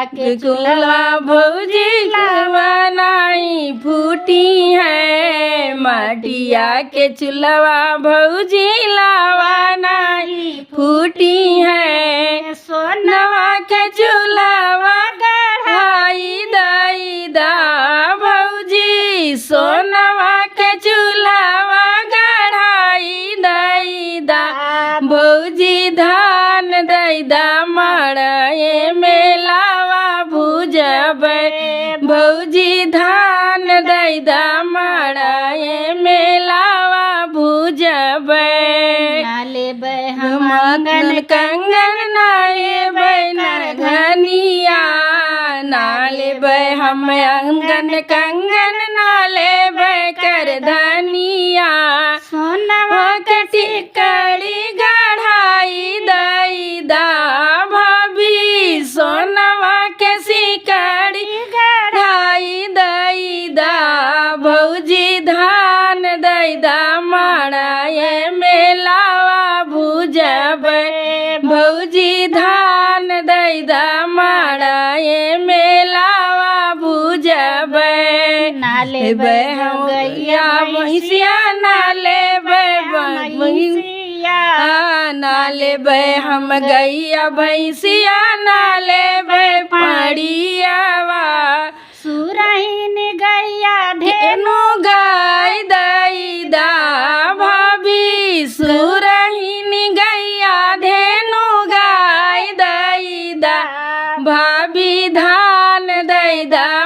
के चूल्हा भौजी बनाई फूटी है, मटिया के चूल्हा भौजी लावानाई फूटी है। सोनवा के चूल्हा गढ़ाई दई दा भौजी, सोनवा के चूल्हा गढ़ाई दई दा भौजी, धान दई दा मड़ाए में लावा भुजबै भौजी, धान दई दा मड़ाए में लावा भुजबै। लेबै हम मंगन कंगन नालेबै नरघनिया, नालेबै हम अंगन कंगन नालेबै कर धनिया। सोनवा के टिकड़ी गढ़ाई दई दा भाभी, सोनवा के सिकड़ी गढ़ाई दई दा भौजी, धान दई दा मड़ाए में लावा भुजबै भौजी, धान दई दा मड़ाए में लावा भुजबै। नालेबै हम गैया भैंसिया नालेबै भैंसिया, नालेबै हम गैया भैंसिया नालेबै पड़ियावा। सुरहीन गैया धेनु गाय दई दा भाभी, सुरहीन गैया धेनु गाय दई दा भाभी, धान दई दा